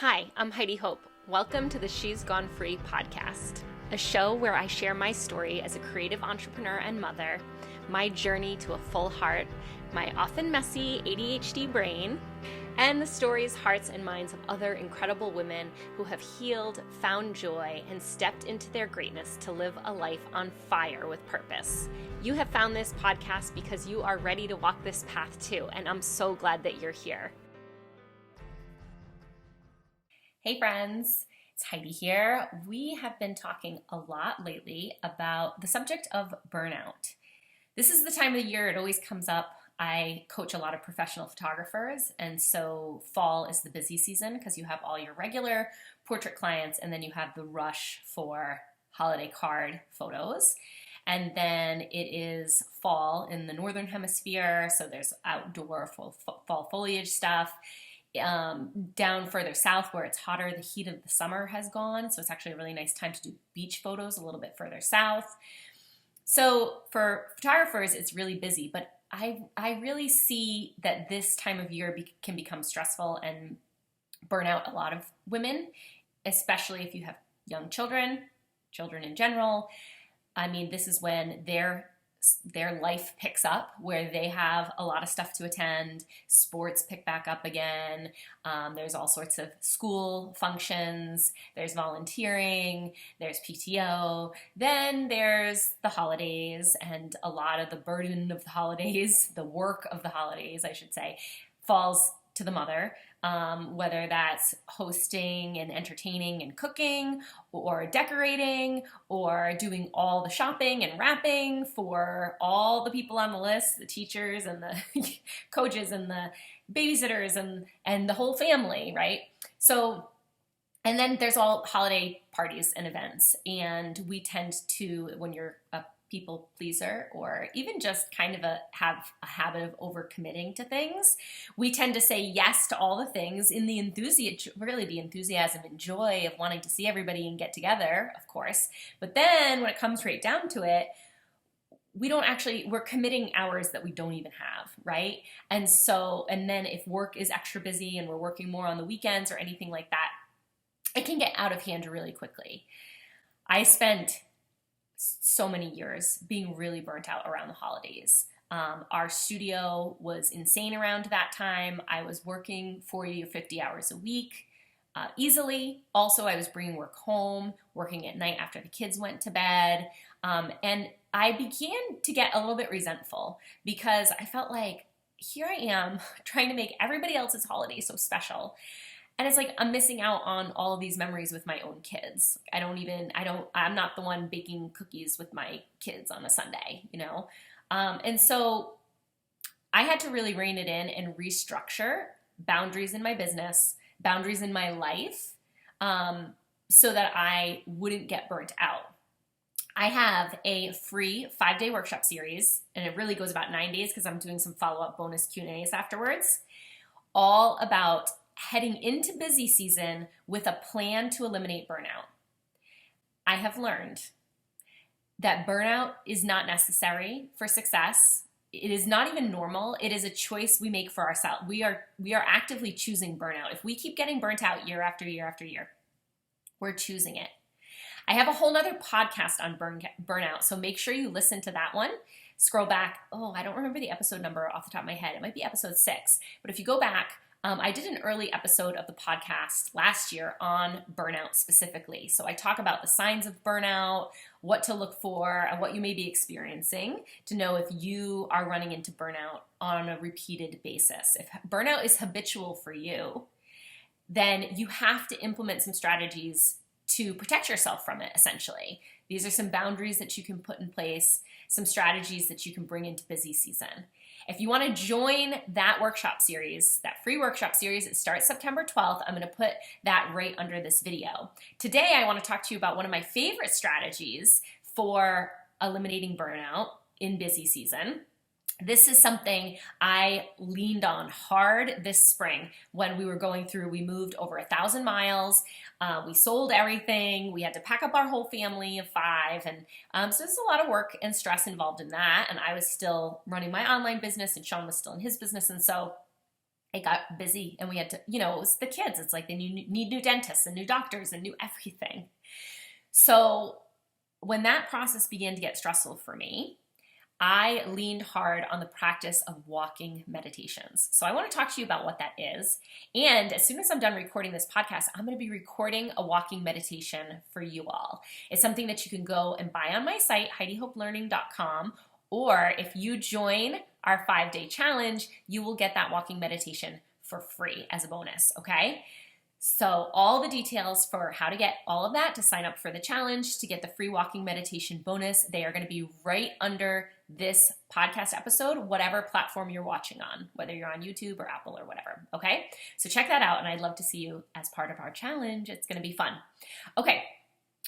Hi, I'm Heidi Hope. Welcome to the She's Gone Free podcast, a show where I share my story as a creative entrepreneur and mother, my journey to a full heart, my often messy ADHD brain, and the stories, hearts, and minds of other incredible women who have healed, found joy, and stepped into their greatness to live a life on fire with purpose. You have found this podcast because you are ready to walk this path too, and I'm so glad that you're here. Hey friends, it's Heidi here. We have been talking a lot lately about the subject of burnout. This is the time of the year it always comes up. I coach a lot of professional photographers, and so fall is the busy season because you have all your regular portrait clients and then you have the rush for holiday card photos. And then it is fall in the northern hemisphere, so there's outdoor fall foliage stuff. Down further south where it's hotter, the heat of the summer has gone, so it's actually a really nice time to do beach photos a little bit further south. So for photographers, it's really busy, but I really see that this time of year can become stressful and burn out a lot of women, especially if you have young children in general. I mean, this is when their life picks up, where they have a lot of stuff to attend. Sports pick back up again. There's all sorts of school functions. There's volunteering. There's PTO. Then there's the holidays, and a lot of the burden of the holidays, the work of the holidays, I should say, falls to the mother, whether that's hosting and entertaining and cooking or decorating or doing all the shopping and wrapping for all the people on the list, the teachers and the coaches and the babysitters and the whole family, right? So, and then there's all holiday parties and events, and we tend to, when you're a people pleaser or even just kind of have a habit of overcommitting to things, we tend to say yes to all the things in the enthusiasm and joy of wanting to see everybody and get together, of course. But then when it comes right down to it, we're committing hours that we don't even have, right? And then if work is extra busy and we're working more on the weekends or anything like that, it can get out of hand really quickly. I spent so many years being really burnt out around the holidays. Our studio was insane around that time. I was working 40 or 50 hours a week easily. Also, I was bringing work home, working at night after the kids went to bed. And I began to get a little bit resentful because I felt like, here I am trying to make everybody else's holiday so special. And it's like I'm missing out on all of these memories with my own kids. I'm not the one baking cookies with my kids on a Sunday, you know? And so I had to really rein it in and restructure boundaries in my business, boundaries in my life, so that I wouldn't get burnt out. I have a free 5-day workshop series, and it really goes about 9 days because I'm doing some follow-up bonus Q&As afterwards, all about heading into busy season with a plan to eliminate burnout. I have learned that burnout is not necessary for success. It is not even normal. It is a choice we make for ourselves. We are actively choosing burnout. If we keep getting burnt out year after year after year, we're choosing it. I have a whole nother podcast on burnout, so make sure you listen to that one. Scroll back. I don't remember the episode number off the top of my head. It might be episode 6. But if you go back, I did an early episode of the podcast last year on burnout specifically. So I talk about the signs of burnout, what to look for, and what you may be experiencing to know if you are running into burnout on a repeated basis. If burnout is habitual for you, then you have to implement some strategies to protect yourself from it, essentially. These are some boundaries that you can put in place, some strategies that you can bring into busy season. If you want to join that workshop series, that free workshop series, it starts September 12th. I'm going to put that right under this video. Today, I want to talk to you about one of my favorite strategies for eliminating burnout in busy season. This is something I leaned on hard this spring when we moved over 1,000 miles. We sold everything. We had to pack up our whole family of 5. And so there's a lot of work and stress involved in that. And I was still running my online business and Sean was still in his business. And so it got busy and we had to, it was the kids. It's like they need new dentists and new doctors and new everything. So when that process began to get stressful for me, I leaned hard on the practice of walking meditations. So I want to talk to you about what that is. And as soon as I'm done recording this podcast, I'm going to be recording a walking meditation for you all. It's something that you can go and buy on my site, HeidiHopeLearning.com, or if you join our 5-day challenge, you will get that walking meditation for free as a bonus, okay? So all the details for how to get all of that, to sign up for the challenge, to get the free walking meditation bonus, they are going to be right under this podcast episode, whatever platform you're watching on, whether you're on YouTube or Apple or whatever, okay? So check that out, and I'd love to see you as part of our challenge. It's going to be fun. Okay,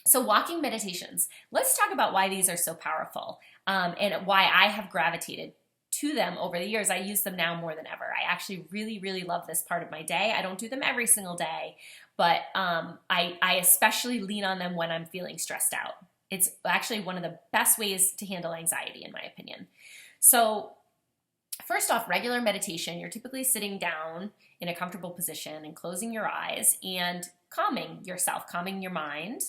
so walking meditations. Let's talk about why these are so powerful and why I have gravitated to them over the years. I use them now more than ever. I actually really, really love this part of my day. I don't do them every single day, but I especially lean on them when I'm feeling stressed out. It's actually one of the best ways to handle anxiety, in my opinion. So first off, regular meditation, you're typically sitting down in a comfortable position and closing your eyes and calming yourself, calming your mind,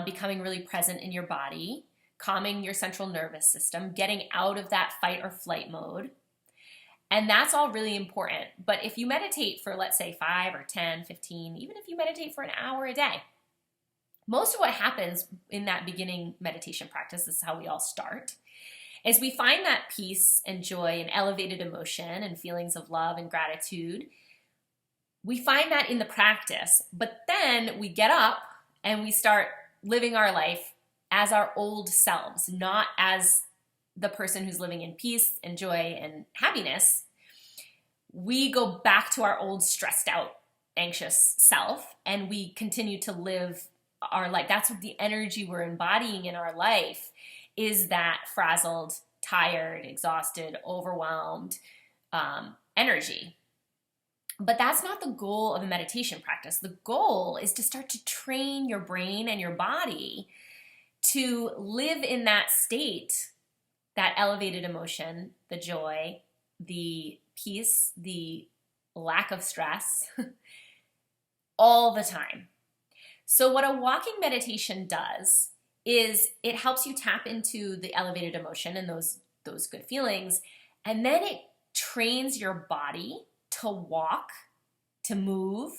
becoming really present in your body, calming your central nervous system, getting out of that fight or flight mode. And that's all really important. But if you meditate for, let's say, 5 or 10, 15, even if you meditate for an hour a day, most of what happens in that beginning meditation practice, this is how we all start, is we find that peace and joy and elevated emotion and feelings of love and gratitude. We find that in the practice, but then we get up and we start living our life as our old selves, not as the person who's living in peace and joy and happiness. We go back to our old stressed out, anxious self, and we continue to live our life. That's what the energy we're embodying in our life is, that frazzled, tired, exhausted, overwhelmed energy. But that's not the goal of a meditation practice. The goal is to start to train your brain and your body to live in that state, that elevated emotion, the joy, the peace, the lack of stress, all the time. So what a walking meditation does is it helps you tap into the elevated emotion and those good feelings, and then it trains your body to walk, to move,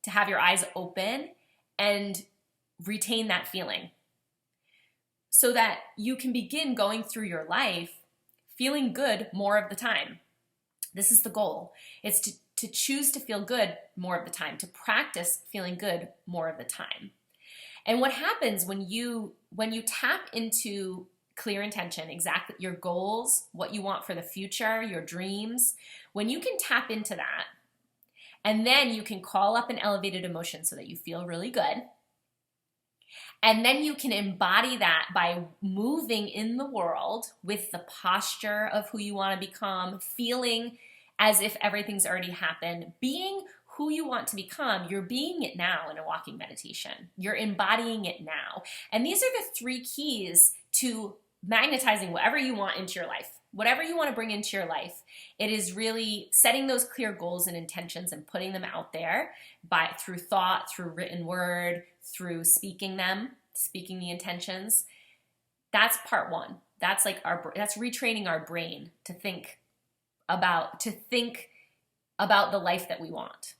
to have your eyes open and retain that feeling, so that you can begin going through your life feeling good more of the time. This is the goal. It's to choose to feel good more of the time, to practice feeling good more of the time. And what happens when you tap into clear intention, exactly your goals, what you want for the future, your dreams, when you can tap into that, and then you can call up an elevated emotion so that you feel really good. And then you can embody that by moving in the world with the posture of who you want to become, feeling as if everything's already happened, being who you want to become. You're being it now in a walking meditation. You're embodying it now. And these are the 3 keys to magnetizing whatever you want into your life. Whatever you want to bring into your life, it is really setting those clear goals and intentions and putting them out there through thought, through written word, through speaking the intentions. That's part 1. That's that's retraining our brain to think about the life that we want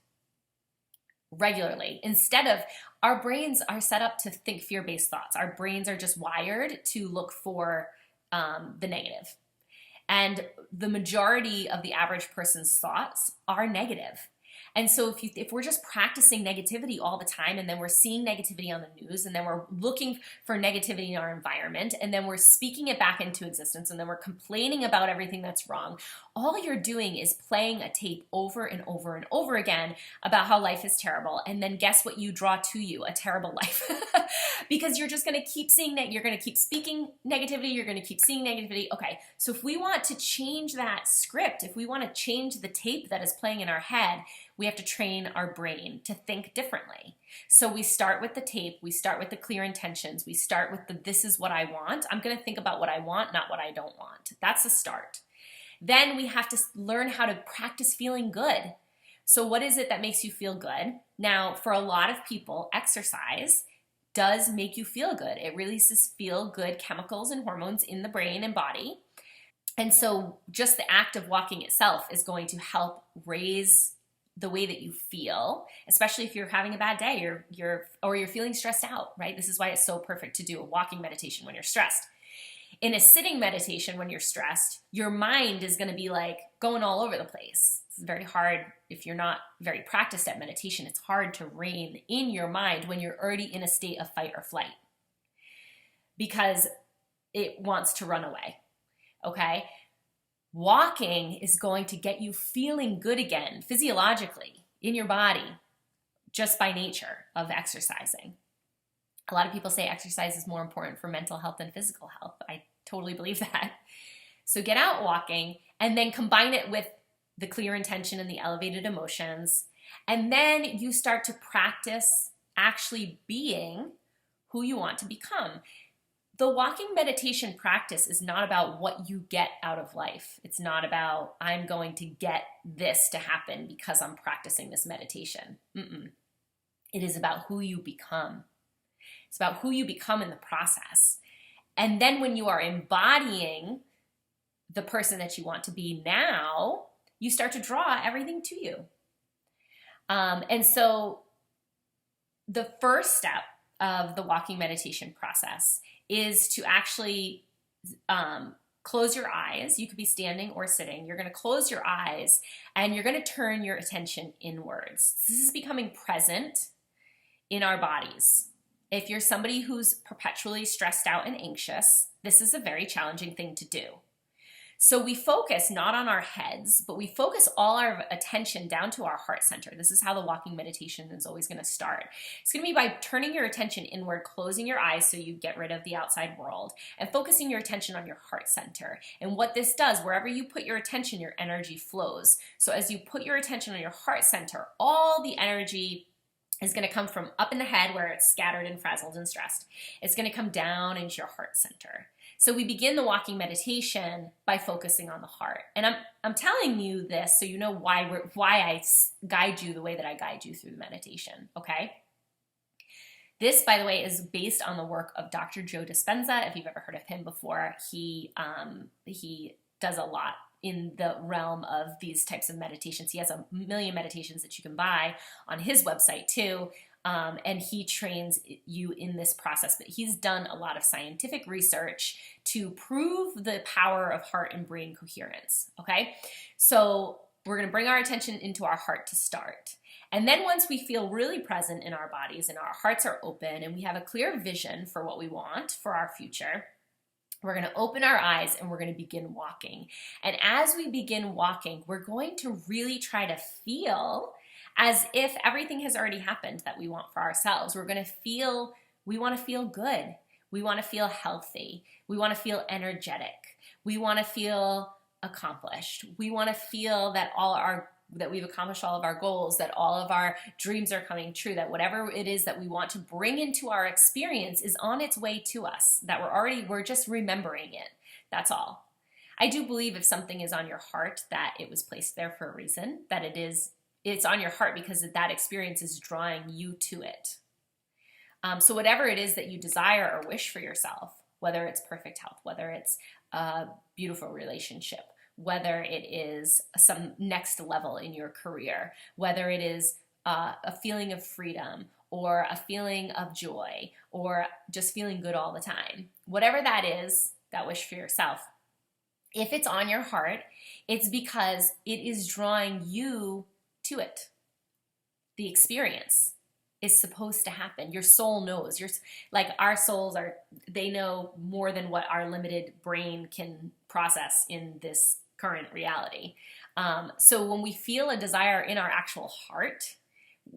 regularly. Instead of, our brains are set up to think fear-based thoughts. Our brains are just wired to look for the negative. And the majority of the average person's thoughts are negative. And so if we're just practicing negativity all the time, and then we're seeing negativity on the news, and then we're looking for negativity in our environment, and then we're speaking it back into existence, and then we're complaining about everything that's wrong, all you're doing is playing a tape over and over and over again about how life is terrible. And then guess what you draw to you? A terrible life. Because you're just going to keep seeing that. You're going to keep speaking negativity. You're going to keep seeing negativity. Okay, so if we want to change that script, if we want to change the tape that is playing in our head, we have to train our brain to think differently. So we start with the tape, we start with the clear intentions, we start with this is what I want. I'm going to think about what I want, not what I don't want. That's the start. Then we have to learn how to practice feeling good. So what is it that makes you feel good? Now, for a lot of people, exercise does make you feel good. It releases feel good chemicals and hormones in the brain and body. And so just the act of walking itself is going to help raise the way that you feel, especially if you're having a bad day or you're feeling stressed out, right? This is why it's so perfect to do a walking meditation when you're stressed. In a sitting meditation when you're stressed, your mind is going to be like going all over the place. It's very hard if you're not very practiced at meditation. It's hard to rein in your mind when you're already in a state of fight or flight because it wants to run away. Okay? Walking is going to get you feeling good again physiologically in your body just by nature of exercising. A lot of people say exercise is more important for mental health than physical health. I totally believe that. So get out walking and then combine it with the clear intention and the elevated emotions. And then you start to practice actually being who you want to become. The walking meditation practice is not about what you get out of life. It's not about, I'm going to get this to happen because I'm practicing this meditation. It is about who you become. It's about who you become in the process. And then when you are embodying the person that you want to be now, you start to draw everything to you. And so the first step of the walking meditation process is to actually close your eyes. You could be standing or sitting. You're going to close your eyes and you're going to turn your attention inwards. This is becoming present in our bodies. If you're somebody who's perpetually stressed out and anxious, this is a very challenging thing to do. So we focus not on our heads, but we focus all our attention down to our heart center. This is how the walking meditation is always going to start. It's going to be by turning your attention inward, closing your eyes so you get rid of the outside world, and focusing your attention on your heart center. And what this does, wherever you put your attention, your energy flows. So as you put your attention on your heart center, all the energy is going to come from up in the head where it's scattered and frazzled and stressed. It's going to come down into your heart center. So we begin the walking meditation by focusing on the heart. And I'm telling you this so you know why I guide you the way that I guide you through the meditation, okay? This, by the way, is based on the work of Dr. Joe Dispenza. If you've ever heard of him before, he does a lot in the realm of these types of meditations. He has a million meditations that you can buy on his website too. And he trains you in this process. But he's done a lot of scientific research to prove the power of heart and brain coherence, okay? So we're gonna bring our attention into our heart to start. And then once we feel really present in our bodies and our hearts are open and we have a clear vision for what we want for our future, we're going to open our eyes and we're going to begin walking. And as we begin walking, we're going to really try to feel as if everything has already happened that we want for ourselves. We're going to feel, we want to feel good. We want to feel healthy. We want to feel energetic. We want to feel accomplished. We want to feel that that we've accomplished all of our goals, that all of our dreams are coming true, that whatever it is that we want to bring into our experience is on its way to us, that we're just remembering it. That's all. I do believe if something is on your heart, that it was placed there for a reason, that it's on your heart because that experience is drawing you to it. So whatever it is that you desire or wish for yourself, whether it's perfect health, whether it's a beautiful relationship, whether it is some next level in your career, whether it is a feeling of freedom or a feeling of joy or just feeling good all the time. Whatever that is, that wish for yourself, if it's on your heart, it's because it is drawing you to it. The experience is supposed to happen. Your soul knows. Our souls they know more than what our limited brain can process in this current reality. So when we feel a desire in our actual heart,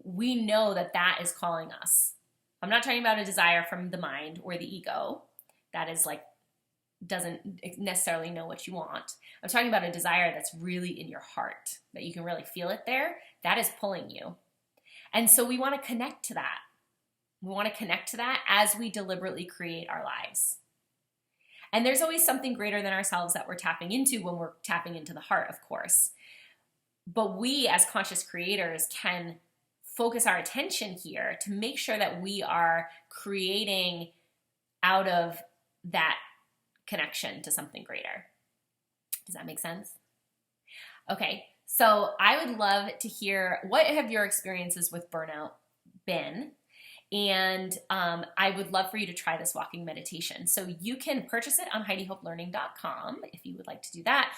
we know that is calling us. I'm not talking about a desire from the mind or the ego that is doesn't necessarily know what you want. I'm talking about a desire that's really in your heart, that you can really feel it there. That is pulling you. And so we want to connect to that. We want to connect to that as we deliberately create our lives. And there's always something greater than ourselves that we're tapping into when we're tapping into the heart, of course. But we as conscious creators can focus our attention here to make sure that we are creating out of that connection to something greater. Does that make sense? Okay, so I would love to hear, what have your experiences with burnout been? And I would love for you to try this walking meditation. So you can purchase it on HeidiHopeLearning.com if you would like to do that.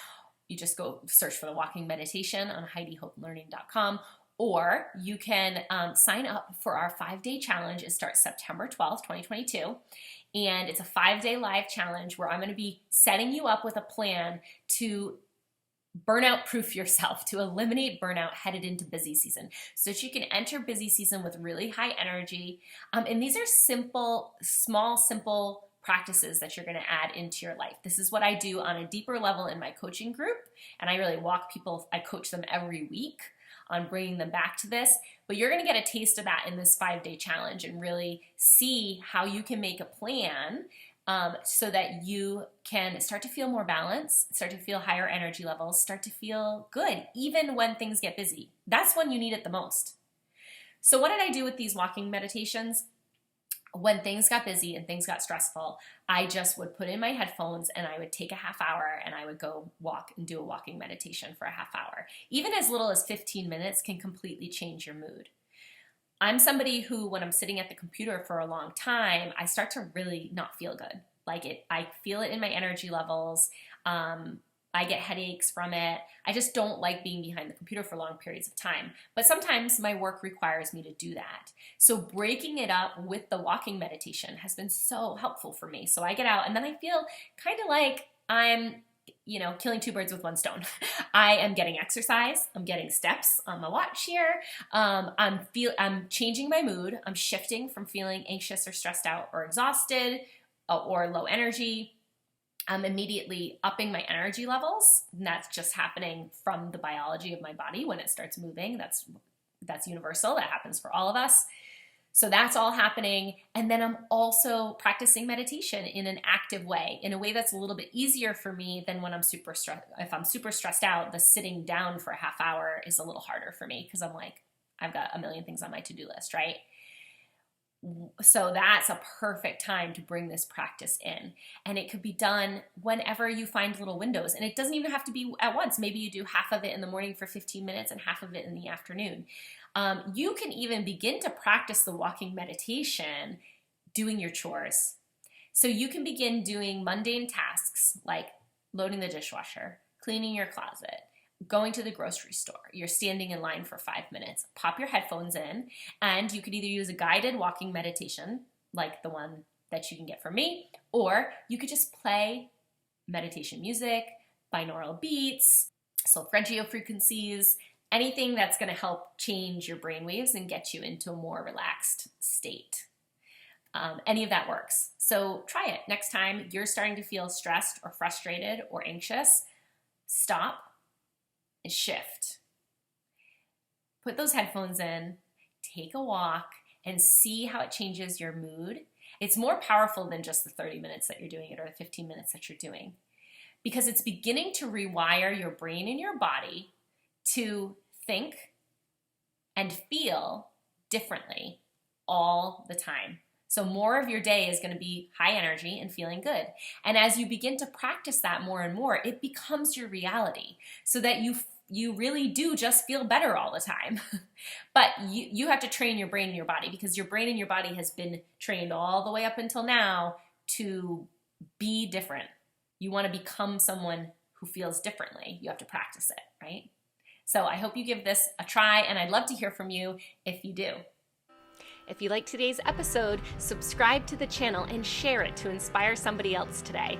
You just go search for the walking meditation on HeidiHopeLearning.com, or you can sign up for our 5-day challenge. It starts September 12th, 2022. And it's a 5-day live challenge where I'm going to be setting you up with a plan to burnout proof yourself, to eliminate burnout headed into busy season so that you can enter busy season with really high energy. And these are simple practices that you're going to add into your life. This is what I do on a deeper level in my coaching group. And I really walk people, I coach them every week on bringing them back to this. But you're going to get a taste of that in this 5-day challenge and really see how you can make a plan so that you can start to feel more balanced, start to feel higher energy levels, start to feel good, even when things get busy. That's when you need it the most. So what did I do with these walking meditations? When things got busy and things got stressful, I just would put in my headphones and I would take a half hour and I would go walk and do a walking meditation for a half hour. Even as little as 15 minutes can completely change your mood. I'm somebody who, when I'm sitting at the computer for a long time, I start to really not feel good. I feel it in my energy levels. I get headaches from it. I just don't like being behind the computer for long periods of time. But sometimes my work requires me to do that. So breaking it up with the walking meditation has been so helpful for me. So I get out and then I feel kind of like I'm killing 2 birds with 1 stone. I am getting exercise. I'm getting steps on my watch here. I'm changing my mood. I'm shifting from feeling anxious or stressed out or exhausted or low energy. I'm immediately upping my energy levels. And that's just happening from the biology of my body when it starts moving. That's universal. That happens for all of us. So that's all happening. And then I'm also practicing meditation in an active way, in a way that's a little bit easier for me than when I'm super stressed. If I'm super stressed out, the sitting down for a half hour is a little harder for me because I'm like, I've got a million things on my to-do list, right? So that's a perfect time to bring this practice in. And it could be done whenever you find little windows. And it doesn't even have to be at once. Maybe you do half of it in the morning for 15 minutes and half of it in the afternoon. You can even begin to practice the walking meditation doing your chores. So you can begin doing mundane tasks like loading the dishwasher, cleaning your closet, going to the grocery store. You're standing in line for 5 minutes. Pop your headphones in, and you could either use a guided walking meditation like the one that you can get from me, or you could just play meditation music, binaural beats, solfeggio frequencies, anything that's going to help change your brainwaves and get you into a more relaxed state. Any of that works. So try it. Next time you're starting to feel stressed or frustrated or anxious, stop and shift. Put those headphones in, take a walk, and see how it changes your mood. It's more powerful than just the 30 minutes that you're doing it or the 15 minutes that you're doing, because it's beginning to rewire your brain and your body to think and feel differently all the time. So more of your day is going to be high energy and feeling good. And as you begin to practice that more and more, it becomes your reality so that you really do just feel better all the time. But you have to train your brain and your body, because your brain and your body has been trained all the way up until now to be different. You want to become someone who feels differently. You have to practice it, right? So I hope you give this a try, and I'd love to hear from you if you do. If you liked today's episode, subscribe to the channel and share it to inspire somebody else today.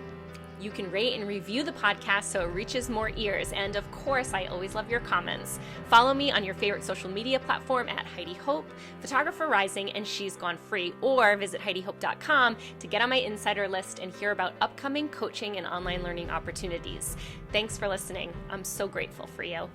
You can rate and review the podcast so it reaches more ears. And of course, I always love your comments. Follow me on your favorite social media platform at Heidi Hope, Photographer Rising, and She's Gone Free, or visit HeidiHope.com to get on my insider list and hear about upcoming coaching and online learning opportunities. Thanks for listening. I'm so grateful for you.